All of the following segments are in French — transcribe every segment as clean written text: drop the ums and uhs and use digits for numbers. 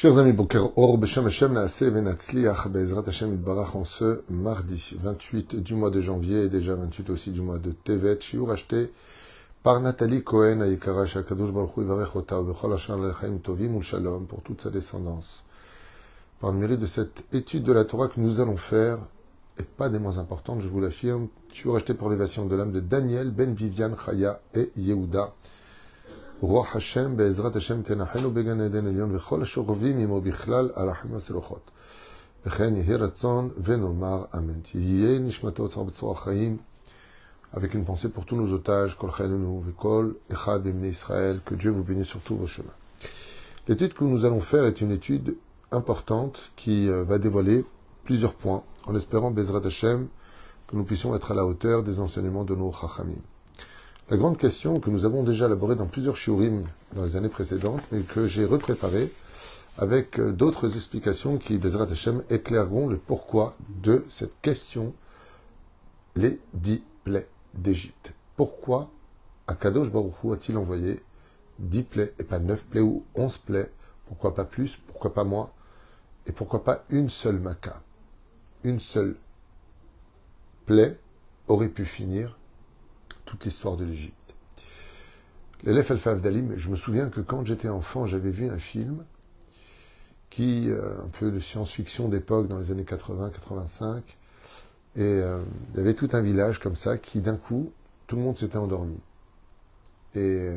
Chers amis, Boker Or, Beshem Hashem, Naaseh Venatzliach, Be'ezrat Hashem Itbarach, en ce mardi 28 du mois de janvier et déjà 28 aussi du mois de Tevet, shiur acheté par Nathalie Cohen, Ayekara Shakadosh Baruch Hu Yivarech Ota, Bechol Hashar Lechaim Tovim Shalom, pour toute sa descendance. Par le mérite de cette étude de la Torah que nous allons faire, et pas des moins importantes, je vous l'affirme, shiur acheté pour l'élévation de l'âme de Daniel, Ben Vivian, Chaya et Yehuda. Roi Hashem, Be'ezrat Hashem, Tenachenu Began Eden Elyon, Vechol Shorvim Imo Bichlal, Arachim Aserochot. Vechen Yehi Ratzon, Venomar, Amen. Yeh Nishmato Tzor B'tzor Chaim, avec une pensée pour tous nos otages, Kol Chaylenu, Vekol, Echad B'Mnei Israël, que Dieu vous bénisse sur tous vos chemins. L'étude que nous allons faire est une étude importante qui va dévoiler plusieurs points, en espérant, Be'ezrat Hashem, que nous puissions être à la hauteur des enseignements de nos Chachamim. La grande question que nous avons déjà élaborée dans plusieurs shiurim dans les années précédentes, mais que j'ai repréparée avec d'autres explications qui, Bezrat Hashem, éclaireront le pourquoi de cette question, les 10 plaies d'Égypte. Pourquoi Akadosh Baruch Hu a-t-il envoyé 10 plaies et pas 9 plaies ou 11 plaies? Pourquoi pas plus? Pourquoi pas moins? Et pourquoi pas une seule maca? Une seule plaie aurait pu finir toute l'histoire de l'Égypte. L'élève Al-Fafdalim, je me souviens que quand j'étais enfant, j'avais vu un film qui, un peu de science-fiction d'époque, dans les années 80-85, et il y avait tout un village comme ça, qui d'un coup, tout le monde s'était endormi. Et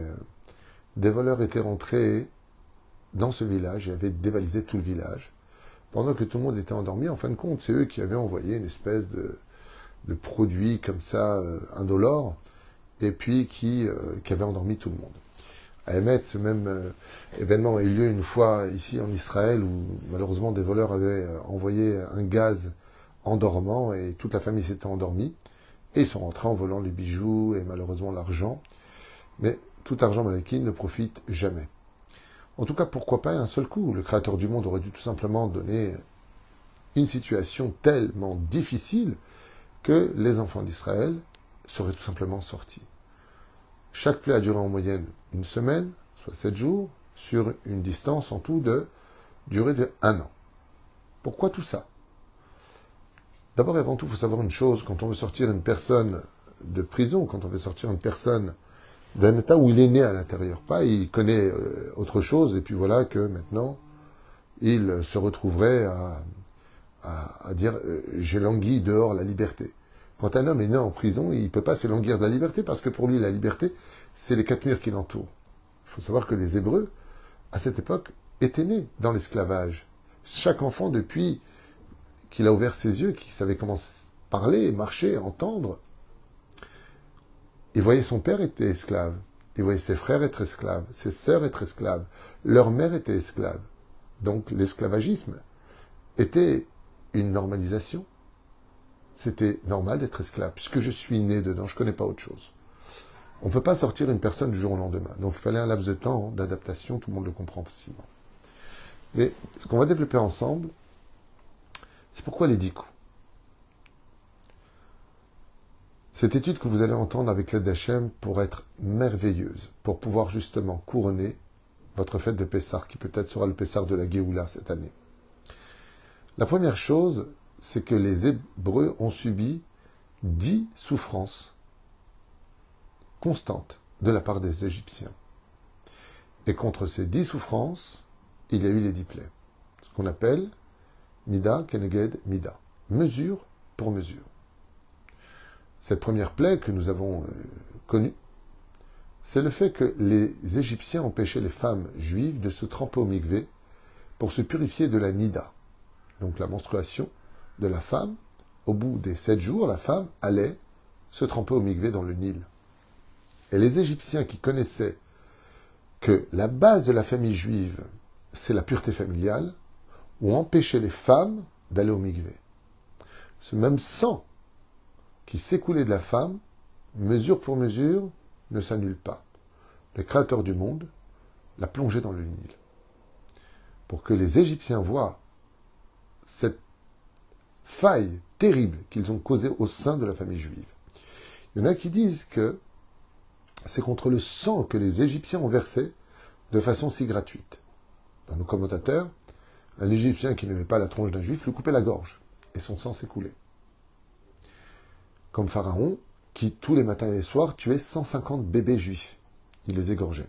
des voleurs étaient rentrés dans ce village et avaient dévalisé tout le village. Pendant que tout le monde était endormi, en fin de compte, c'est eux qui avaient envoyé une espèce de produit comme ça, indolore, et puis qui avait endormi tout le monde. À Emet, ce même événement a eu lieu une fois ici en Israël, où malheureusement des voleurs avaient envoyé un gaz endormant, et toute la famille s'était endormie, et ils sont rentrés en volant les bijoux, et malheureusement l'argent. Mais tout argent malaki ne profite jamais. En tout cas, pourquoi pas un seul coup? Le Créateur du monde aurait dû tout simplement donner une situation tellement difficile que les enfants d'Israël seraient tout simplement sortis. Chaque plaie a duré en moyenne une semaine, soit 7 jours, sur une distance en tout de durée de 1 an. Pourquoi tout ça? D'abord et avant tout, il faut savoir une chose, quand on veut sortir une personne de prison, quand on veut sortir une personne d'un état où il est né à l'intérieur, pas il connaît autre chose, et puis voilà que maintenant, il se retrouverait à dire j'ai langui dehors la liberté. Quand un homme est né en prison, il ne peut pas s'élanguir de la liberté, parce que pour lui, la liberté, c'est les 4 murs qui l'entourent. Il faut savoir que les Hébreux, à cette époque, étaient nés dans l'esclavage. Chaque enfant, depuis qu'il a ouvert ses yeux, qu'il savait comment parler, marcher, entendre, il voyait son père être esclave, il voyait ses frères être esclaves, ses sœurs être esclaves, leur mère était esclave. Donc l'esclavagisme était une normalisation. C'était normal d'être esclave, puisque je suis né dedans, je ne connais pas autre chose. On ne peut pas sortir une personne du jour au lendemain. Donc il fallait un laps de temps d'adaptation, tout le monde le comprend facilement. Mais ce qu'on va développer ensemble, c'est pourquoi les 10 coups. Cette étude que vous allez entendre avec l'aide d'Hachem pour être merveilleuse, pour pouvoir justement couronner votre fête de Pessah, qui peut-être sera le Pessah de la Géoula cette année. La première chose, c'est que les Hébreux ont subi 10 souffrances constantes de la part des Égyptiens. Et contre ces 10 souffrances, il y a eu les 10 plaies. Ce qu'on appelle Mida Keneged Mida. Mesure pour mesure. Cette première plaie que nous avons connue, c'est le fait que les Égyptiens empêchaient les femmes juives de se tremper au mikvé pour se purifier de la Nida, donc la menstruation de la femme. Au bout des 7 jours, la femme allait se tremper au mikvé dans le Nil. Et les Égyptiens qui connaissaient que la base de la famille juive, c'est la pureté familiale, ont empêché les femmes d'aller au mikvé. Ce même sang qui s'écoulait de la femme, mesure pour mesure, ne s'annule pas. Le Créateur du monde l'a plongé dans le Nil. Pour que les Égyptiens voient cette faille terrible qu'ils ont causée au sein de la famille juive. Il y en a qui disent que c'est contre le sang que les Égyptiens ont versé de façon si gratuite. Dans nos commentateurs, Un Égyptien qui n'aimait pas la tronche d'un Juif lui coupait la gorge, et son sang s'écoulait. Comme Pharaon, qui tous les matins et les soirs tuait 150 bébés juifs. Il les égorgeait.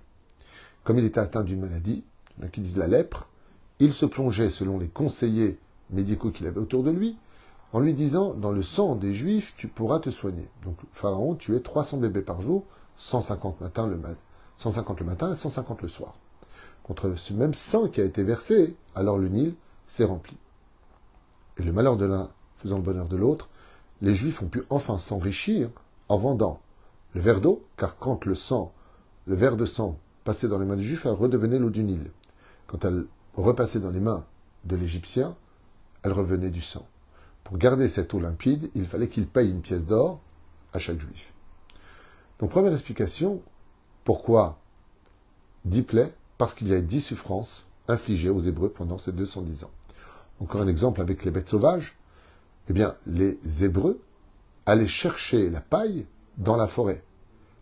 Comme il était atteint d'une maladie, qui disent la lèpre, il se plongeait selon les conseillers médicaux qu'il avait autour de lui, en lui disant, dans le sang des Juifs, tu pourras te soigner. Donc Pharaon tuait 300 bébés par jour, 150 le matin et 150 le soir. Contre ce même sang qui a été versé, alors le Nil s'est rempli. Et le malheur de l'un faisant le bonheur de l'autre, les Juifs ont pu enfin s'enrichir en vendant le verre d'eau, car quand le verre de sang passait dans les mains des Juifs, elle redevenait l'eau du Nil. Quand elle repassait dans les mains de l'Égyptien, elle revenait du sang. Pour garder cette eau limpide, il fallait qu'il paye une pièce d'or à chaque Juif. Donc première explication, pourquoi 10 plaies? Parce qu'il y a 10 souffrances infligées aux Hébreux pendant ces 210 ans. Encore un exemple avec les bêtes sauvages. Eh bien, les Hébreux allaient chercher la paille dans la forêt.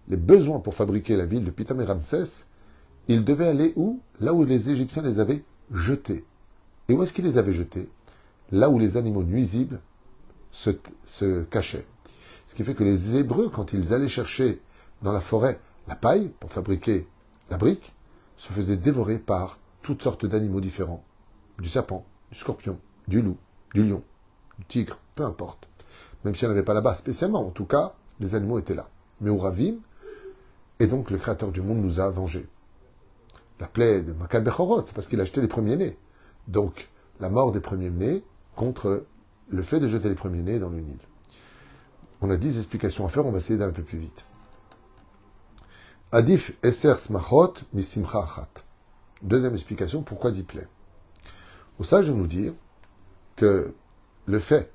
Les besoins pour fabriquer la ville de Pithom et Ramsès, ils devaient aller où? Là où les Égyptiens les avaient jetés. Et où est-ce qu'ils les avaient jetés? Là où les animaux nuisibles se cachaient. Ce qui fait que les Hébreux, quand ils allaient chercher dans la forêt la paille pour fabriquer la brique, se faisaient dévorer par toutes sortes d'animaux différents. Du serpent, du scorpion, du loup, du lion, du tigre, peu importe. Même s'il n'y en avait pas là-bas spécialement, en tout cas, les animaux étaient là. Mais au Ravim, et donc le Créateur du monde nous a vengés. La plaie de Makad Bechorot, c'est parce qu'il a jeté les premiers-nés. Donc, la mort des premiers-nés contre le fait de jeter les premiers-nés dans le Nil. On a 10 explications à faire, on va essayer d'aller un peu plus vite. Adif eser smachot misimcha achat. Deuxième explication, pourquoi 10 plaies? Au sage de nous dire que le fait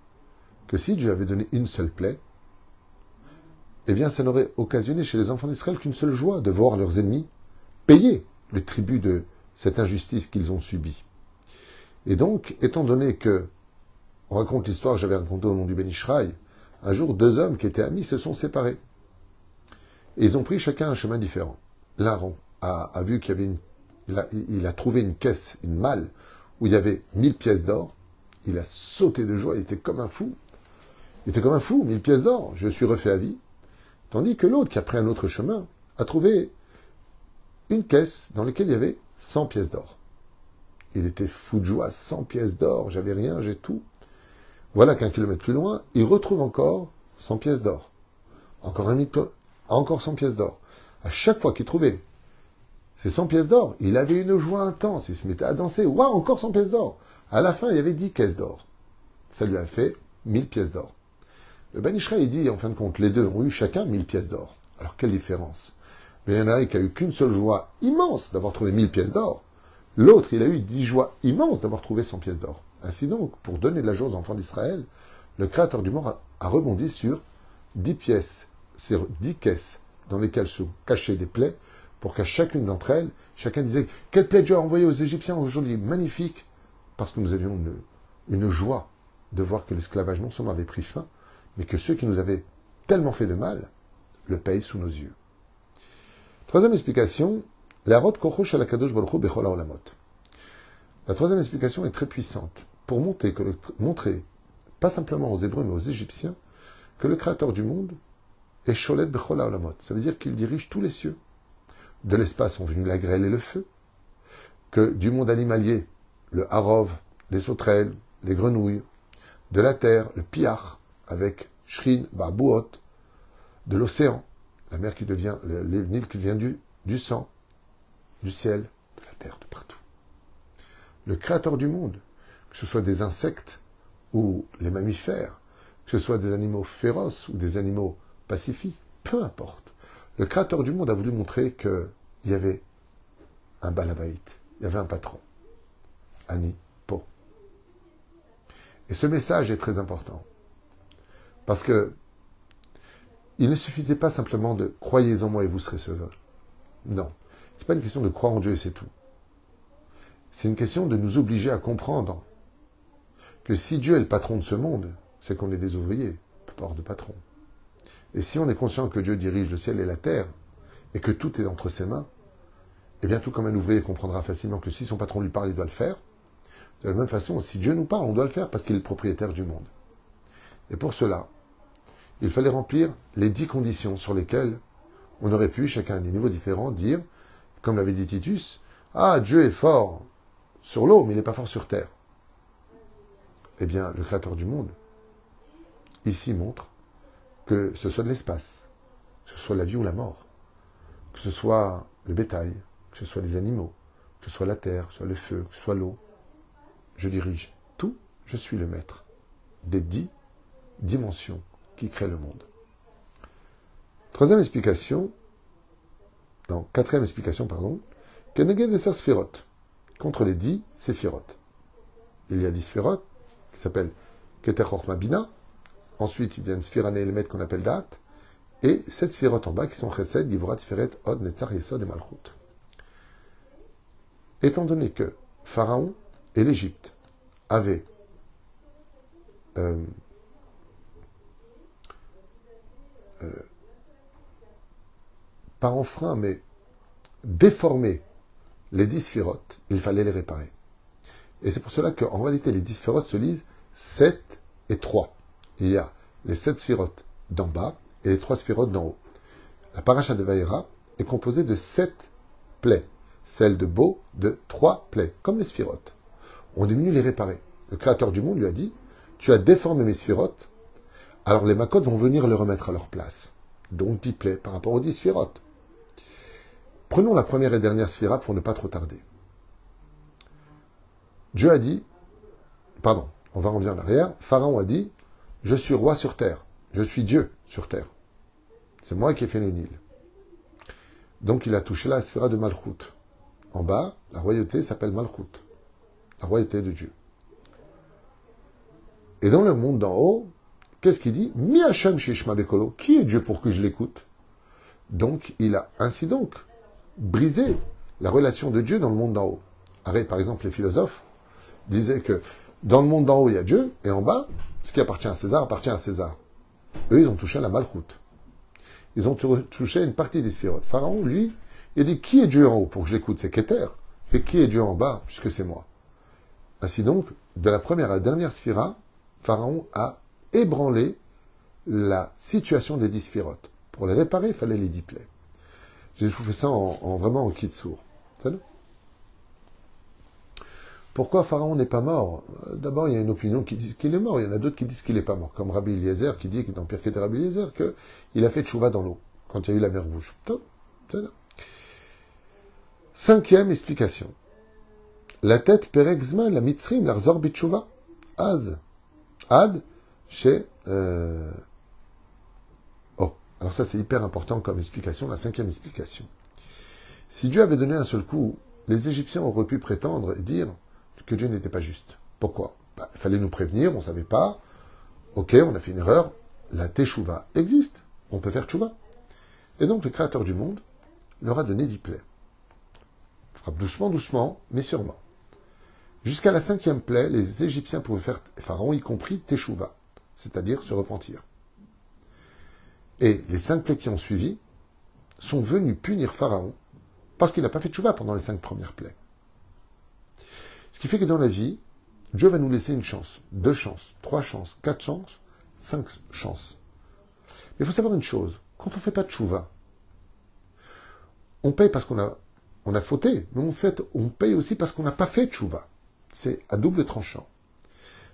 que si Dieu avait donné une seule plaie, eh bien ça n'aurait occasionné chez les enfants d'Israël qu'une seule joie de voir leurs ennemis payer le tribut de cette injustice qu'ils ont subie. Et donc, étant donné que, on raconte l'histoire que j'avais racontée au nom du Ben Ishraï, un jour, 2 hommes qui étaient amis se sont séparés. Et ils ont pris chacun un chemin différent. L'un a vu qu'il y avait il a trouvé une caisse, une malle, où il y avait 1000 pièces d'or. Il a sauté de joie, il était comme un fou. Il était comme un fou, 1000 pièces d'or, je suis refait à vie. Tandis que l'autre, qui a pris un autre chemin, a trouvé une caisse dans laquelle il y avait 100 pièces d'or. Il était fou de joie, 100 pièces d'or, j'avais rien, j'ai tout. Voilà qu'un kilomètre plus loin, il retrouve encore 100 pièces d'or. Encore 100 pièces d'or. À chaque fois qu'il trouvait ces 100 pièces d'or, il avait une joie intense, il se mettait à danser. Waouh, encore 100 pièces d'or. À la fin, il y avait 10 caisses d'or. Ça lui a fait 1000 pièces d'or. Le Ben Ishraï dit, en fin de compte, les deux ont eu chacun 1000 pièces d'or. Alors, quelle différence? Mais il y en a un qui a eu qu'une seule joie immense d'avoir trouvé 1000 pièces d'or. L'autre, il a eu 10 joies immenses d'avoir trouvé 100 pièces d'or. Ainsi donc, pour donner de la joie aux enfants d'Israël, le Créateur du monde a rebondi sur 10 pièces, sur 10 caisses dans lesquelles sont cachées des plaies, pour qu'à chacune d'entre elles, chacun disait « Quelle plaie Dieu a envoyée aux Égyptiens aujourd'hui ?» Magnifique, parce que nous avions une joie de voir que l'esclavage non seulement avait pris fin, mais que ceux qui nous avaient tellement fait de mal le payent sous nos yeux. Troisième explication, la rote kochosh ala kadosh baruch hu bechol haolamot. La troisième explication est très puissante pour montrer, pas simplement aux Hébreux mais aux Égyptiens, que le Créateur du monde est sholet bechol haolamot. Ça veut dire qu'il dirige tous les cieux. De l'espace sont venus la grêle et le feu. Que du monde animalier, le harov, les sauterelles, les grenouilles, de la terre, le piach, avec shrin, barbuot, de l'océan, la mer qui devient, le Nil qui devient du sang, du ciel, de la terre, de partout. Le Créateur du monde, que ce soit des insectes ou les mammifères, que ce soit des animaux féroces ou des animaux pacifistes, peu importe. Le Créateur du monde a voulu montrer qu'il y avait un balabaït, il y avait un patron, Ani Po. Et ce message est très important, parce que il ne suffisait pas simplement de « croyez en moi et vous serez sauvés ». Non, ce n'est pas une question de croire en Dieu et c'est tout. C'est une question de nous obliger à comprendre que si Dieu est le patron de ce monde, c'est qu'on est des ouvriers, on peut pas avoir de patron. Et si on est conscient que Dieu dirige le ciel et la terre, et que tout est entre ses mains, eh bien tout comme un ouvrier comprendra facilement que si son patron lui parle, il doit le faire, De la même façon, si Dieu nous parle, on doit le faire parce qu'il est le propriétaire du monde. Et pour cela, il fallait remplir les 10 conditions sur lesquelles on aurait pu, chacun à des niveaux différents, dire, comme l'avait dit Titus, « Ah, Dieu est fort sur l'eau, mais il n'est pas fort sur terre. » Eh bien, le Créateur du monde, ici, montre que ce soit de l'espace, que ce soit la vie ou la mort, que ce soit le bétail, que ce soit les animaux, que ce soit la terre, que ce soit le feu, que ce soit l'eau. Je dirige tout, je suis le maître des 10 dimensions qui créent le monde. Quatrième explication, Keneged Eser Sphirot, contre les 10 Séphirot. Il y a 10 Sphirot qui s'appellent Keter Chochma Bina, ensuite il y a une Sphira Ne'elmet qu'on appelle Da'at, et 7 Sphirot en bas qui sont Chesed, Givrat, Tiferet, Od, Netzach, Yesod et Malchut. Étant donné que Pharaon et l'Égypte avaient pas enfreint, mais déformé les 10 sphirotes, il fallait les réparer. Et c'est pour cela qu'en réalité, les 10 sphirotes se lisent 7 et 3. Il y a les 7 sphirotes d'en bas et les 3 sphirotes d'en haut. La paracha de Vaïra est composée de 7 plaies. Celle de Bo de 3 plaies, comme les sphirotes. On est venu les réparer. Le Créateur du monde lui a dit, tu as déformé mes sphirotes, alors les makotes vont venir les remettre à leur place. Donc 10 plaies par rapport aux 10 sphirotes. Prenons la première et dernière sphira pour ne pas trop tarder. Dieu a dit, on va revenir en arrière, Pharaon a dit, je suis roi sur terre, je suis Dieu sur terre. C'est moi qui ai fait le Nil. Donc il a touché la sphira de Malchut. En bas, la royauté s'appelle Malchut, la royauté de Dieu. Et dans le monde d'en haut, qu'est-ce qu'il dit? Mi Hashem shishma bekolo, qui est Dieu pour que je l'écoute? Donc il a ainsi donc brisé la relation de Dieu dans le monde d'en haut. Arrête, par exemple, les philosophes disaient que dans le monde d'en haut, il y a Dieu, et en bas, ce qui appartient à César appartient à César. Eux, ils ont touché à la Malchut. Ils ont touché à une partie des sphirotes. Pharaon, lui, il dit, qui est Dieu en haut pour que je l'écoute? C'est Keter. Et qui est Dieu en bas, puisque c'est moi? Ainsi donc, de la première à la dernière sphira, Pharaon a ébranlé la situation des 10 sphirotes. Pour les réparer, il fallait les 10 plaies. Je vous fais ça vraiment en kit-sourd. Pourquoi Pharaon n'est pas mort? D'abord, il y a une opinion qui dit qu'il est mort. Il y en a d'autres qui disent qu'il n'est pas mort. Comme Rabbi Eliezer, qui dit, dans Pirkei Rabbi Eliezer, qu'il a fait tchouva dans l'eau, quand il y a eu la mer Rouge. Cinquième explication. La tête Perexma, la Mitzrim, l'Arzor Bitchouva. Ad, chez... Alors ça c'est hyper important comme explication, la cinquième explication. Si Dieu avait donné un seul coup, les Égyptiens auraient pu prétendre et dire que Dieu n'était pas juste. Pourquoi? Il fallait nous prévenir, on ne savait pas. Ok, on a fait une erreur. La Teshuvah existe. On peut faire Teshuvah. Et donc le Créateur du monde leur a donné 10 plaies. Frappe doucement, doucement, mais sûrement. Jusqu'à la 5e plaie, les Égyptiens pouvaient faire, Pharaon y compris, Teshuvah, c'est-à-dire se repentir. Et les 5 plaies qui ont suivi sont venus punir Pharaon parce qu'il n'a pas fait Teshuvah pendant les 5 premières plaies. Ce qui fait que dans la vie, Dieu va nous laisser une chance, 2 chances, 3 chances, 4 chances, 5 chances. Mais il faut savoir une chose, quand on ne fait pas de Teshuvah, on paye parce qu'on a fauté, mais en fait, on paye aussi parce qu'on n'a pas fait Teshuvah. C'est à double tranchant.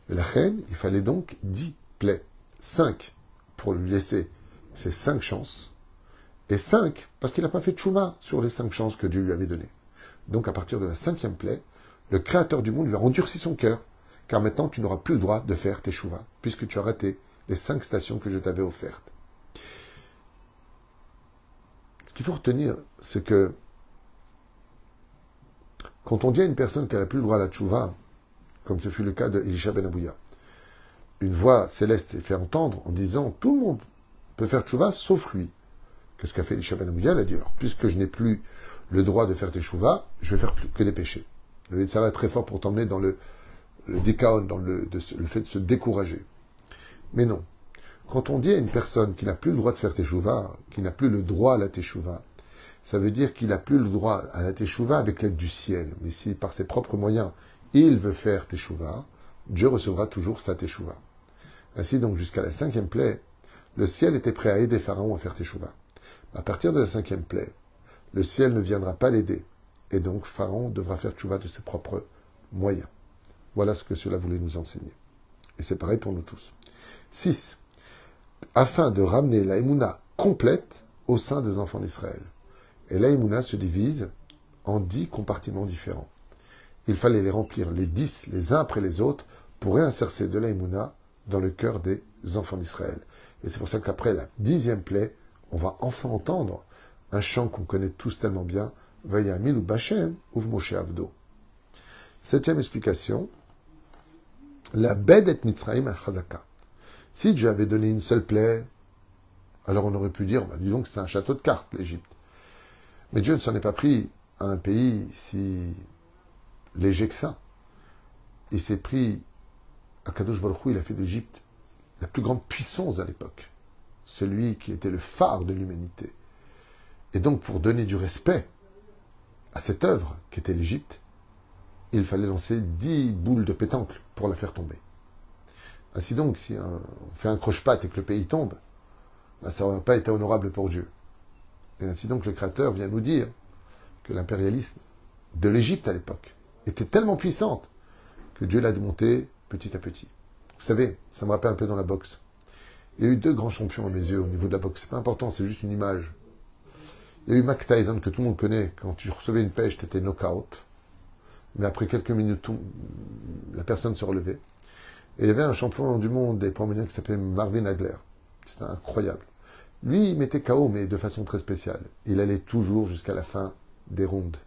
Mais la reine, il fallait donc 10 plaies, 5 pour lui laisser ses 5 chances, et 5 parce qu'il n'a pas fait Teshuvah sur les 5 chances que Dieu lui avait données. Donc à partir de la 5e plaie, le Créateur du monde lui a endurci son cœur, car maintenant tu n'auras plus le droit de faire tes Teshuvah, puisque tu as raté les 5 stations que je t'avais offertes. Ce qu'il faut retenir, c'est que quand on dit à une personne qu'elle n'a plus le droit à la Teshuvah, comme ce fut le cas de Elisha ben Abouya, une voix céleste s'est fait entendre en disant « Tout le monde peut faire Teshuvah sauf lui ». Qu'est-ce qu'a fait Elisha ben Abouya? Elle a dit « Alors, puisque je n'ai plus le droit de faire tes Teshuvah, je vais faire que des péchés ». Le Yetzirah est très fort pour t'emmener dans le dékaon, dans le fait de se décourager. Mais non. Quand on dit à une personne qui n'a plus le droit de faire Teshuvah, qui n'a plus le droit à la Teshuvah, ça veut dire qu'il n'a plus le droit à la Teshuvah avec l'aide du ciel. Mais si par ses propres moyens, il veut faire teshuva, Dieu recevra toujours sa teshuva. Ainsi donc, jusqu'à la 5e plaie, le ciel était prêt à aider Pharaon à faire teshuva. À partir de la 5e plaie, le ciel ne viendra pas l'aider. Et donc, Pharaon devra faire teshuva de ses propres moyens. Voilà ce que cela voulait nous enseigner. Et c'est pareil pour nous tous. 6. Afin de ramener la Emouna complète au sein des enfants d'Israël. Et la Emouna se divise en 10 compartiments différents. Il fallait les remplir les 10 les uns après les autres pour réinsérer de la Emouna dans le cœur des enfants d'Israël. Et c'est pour ça qu'après la 10e plaie, on va enfin entendre un chant qu'on connaît tous tellement bien, Vayamilu Bashem Uv Moshe Avdo. 7e explication, la Bedet Mitzraïm Chazaka. Si Dieu avait donné une seule plaie, alors on aurait pu dire, dis donc c'est un château de cartes, l'Égypte. Mais Dieu ne s'en est pas pris à un pays si léger que ça. Il s'est pris à Kadosh Baruch Hu, il a fait d'Égypte la plus grande puissance à l'époque. Celui qui était le phare de l'humanité. Et donc, pour donner du respect à cette œuvre qu'était l'Égypte, il fallait lancer 10 boules de pétanque pour la faire tomber. Ainsi donc, si on fait un croche-patte et que le pays tombe, ça n'aurait pas été honorable pour Dieu. Et ainsi donc, le Créateur vient nous dire que l'impérialisme de l'Égypte à l'époque était tellement puissante que Dieu l'a démonté petit à petit. Vous savez, ça me rappelle un peu dans la boxe. Il y a eu 2 grands champions à mes yeux au niveau de la boxe. C'est pas important, c'est juste une image. Il y a eu Mike Tyson, que tout le monde connaît. Quand tu recevais une pêche, tu étais knock-out. Mais après quelques minutes, la personne se relevait. Et il y avait un champion du monde des poids moyens qui s'appelait Marvin Hagler. C'était incroyable. Lui, il mettait KO, mais de façon très spéciale. Il allait toujours jusqu'à la fin des rounds.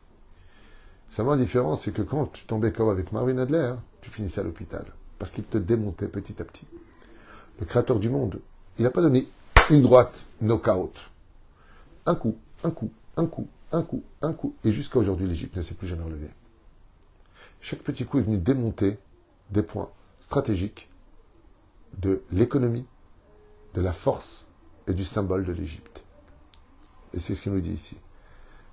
Seulement, la différence, c'est que quand tu tombais KO avec Marvin Hagler, tu finissais à l'hôpital. Parce qu'il te démontait petit à petit. Le Créateur du monde, il n'a pas donné une droite, knock-out. Un coup, un coup, un coup, un coup, un coup. Et jusqu'à aujourd'hui, l'Égypte ne s'est plus jamais relevée. Chaque petit coup est venu démonter des points stratégiques de l'économie, de la force et du symbole de l'Égypte. Et c'est ce qu'il nous dit ici.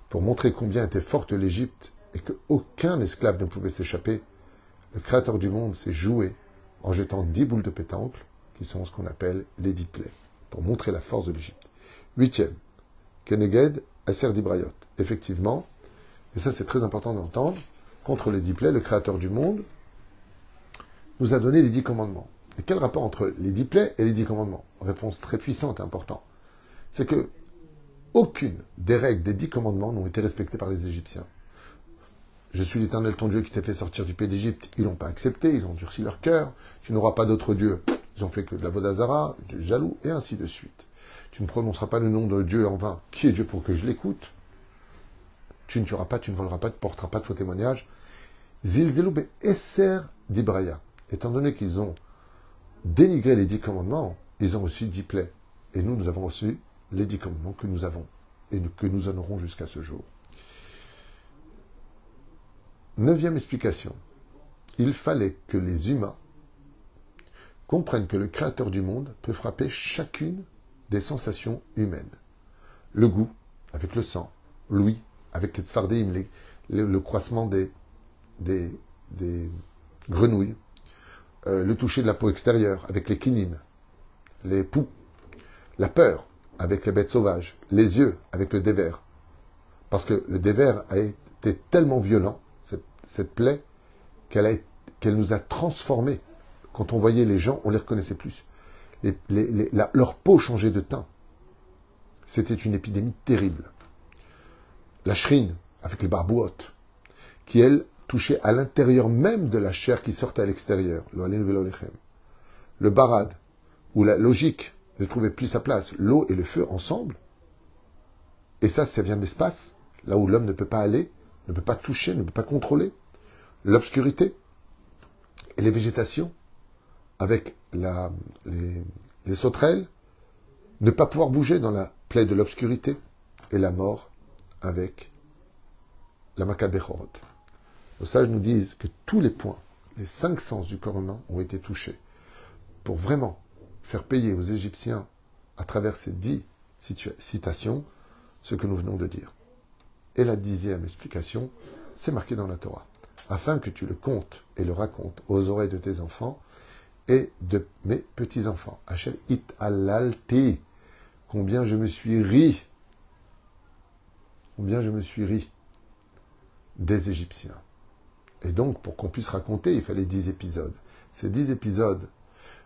Pour montrer combien était forte l'Égypte et qu'aucun esclave ne pouvait s'échapper, le Créateur du monde s'est joué en jetant 10 boules de pétanque, qui sont ce qu'on appelle les 10 plaies, pour montrer la force de l'Égypte. 8e, Keneged Aser Dibrayot. Effectivement, et ça c'est très important d'entendre, contre les 10 plaies, le Créateur du monde nous a donné les 10 commandements. Et quel rapport entre les 10 plaies et les 10 commandements? Réponse très puissante et importante. C'est que aucune des règles des 10 commandements n'ont été respectées par les Égyptiens. Je suis l'Éternel ton Dieu qui t'a fait sortir du pays d'Égypte. Ils n'ont pas accepté, ils ont durci leur cœur. Tu n'auras pas d'autre Dieu. Ils ont fait que de la Vodazara, du jaloux, et ainsi de suite. Tu ne prononceras pas le nom de Dieu en vain. Qui est Dieu pour que je l'écoute? Tu ne tueras pas, tu ne voleras pas, tu ne porteras pas de faux témoignages. Zilzeloube Esser d'Ibraya. Étant donné qu'ils ont dénigré les 10 commandements, ils ont reçu 10 plaies. Et nous avons reçu les 10 commandements que nous avons et que nous en aurons jusqu'à ce jour. 9e explication. Il fallait que les humains comprennent que le Créateur du monde peut frapper chacune des sensations humaines. Le goût, avec le sang, l'ouïe, avec les tzfardim, le croissement des grenouilles, le toucher de la peau extérieure, avec les kinim, les poux, la peur, avec les bêtes sauvages, les yeux, avec le dévers. Parce que le dévers a été tellement violent, cette plaie, qu'elle nous a transformés. Quand on voyait les gens, on les reconnaissait plus. Leur peau changeait de teint. C'était une épidémie terrible. La shrine, avec les barbouottes, qui, elle, touchait à l'intérieur même de la chair qui sortait à l'extérieur. Le barad, où la logique ne trouvait plus sa place, l'eau et le feu ensemble. Et ça vient de l'espace, là où l'homme ne peut pas aller, ne peut pas toucher, ne peut pas contrôler. L'obscurité et les végétations, avec les sauterelles, ne pas pouvoir bouger dans la plaie de l'obscurité, et la mort avec la Makabechorot. Les sages nous disent que tous les points, les 5 sens du corps humain ont été touchés pour vraiment faire payer aux Égyptiens, à travers ces 10 citations, ce que nous venons de dire. Et la 10e explication, c'est marqué dans la Torah. afin que tu le comptes et le racontes aux oreilles de tes enfants et de mes petits-enfants. Hachel it alalti, combien je me suis ri, des Égyptiens. Et donc, pour qu'on puisse raconter, il fallait 10 épisodes. Ces 10 épisodes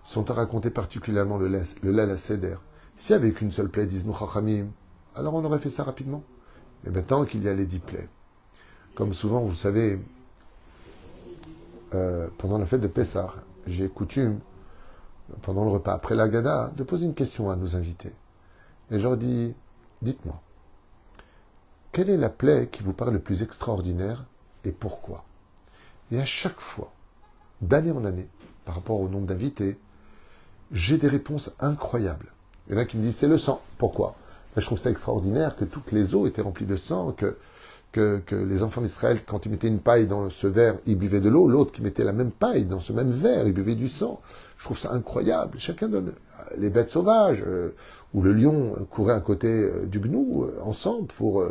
sont à raconter particulièrement le Leil HaSeder. S'il n'y avait qu'une seule plaie, disent nous Chachamim, alors on aurait fait ça rapidement. Mais maintenant qu'il y a les 10 plaies, comme souvent, vous savez, pendant la fête de Pessah, j'ai coutume, pendant le repas, après l'Agada, de poser une question à nos invités. Et je leur dis, dites-moi, quelle est la plaie qui vous paraît le plus extraordinaire et pourquoi? Et à chaque fois, d'année en année, par rapport au nombre d'invités, j'ai des réponses incroyables. Il y en a qui me disent, c'est le sang. Pourquoi? Je trouve ça extraordinaire que toutes les eaux étaient remplies de sang, que les enfants d'Israël, quand ils mettaient une paille dans ce verre, ils buvaient de l'eau, l'autre qui mettait la même paille dans ce même verre, il buvait du sang. Je trouve ça incroyable. Chacun donne les bêtes sauvages, ou le lion courait à côté du gnou, ensemble, pour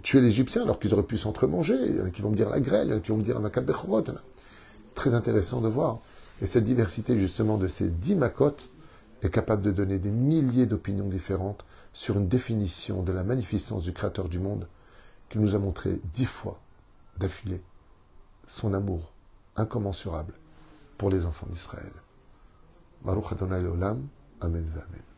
tuer l'Égyptien, alors qu'ils auraient pu s'entremanger. Il y en a qui vont me dire la grêle, il y en a qui vont me dire un makab bechorot. Très intéressant de voir. Et cette diversité, justement, de ces 10 makotes est capable de donner des milliers d'opinions différentes sur une définition de la magnificence du Créateur du monde, qui nous a montré 10 fois d'affilée son amour incommensurable pour les enfants d'Israël. Baruch Adonai Olam, Amen Amen.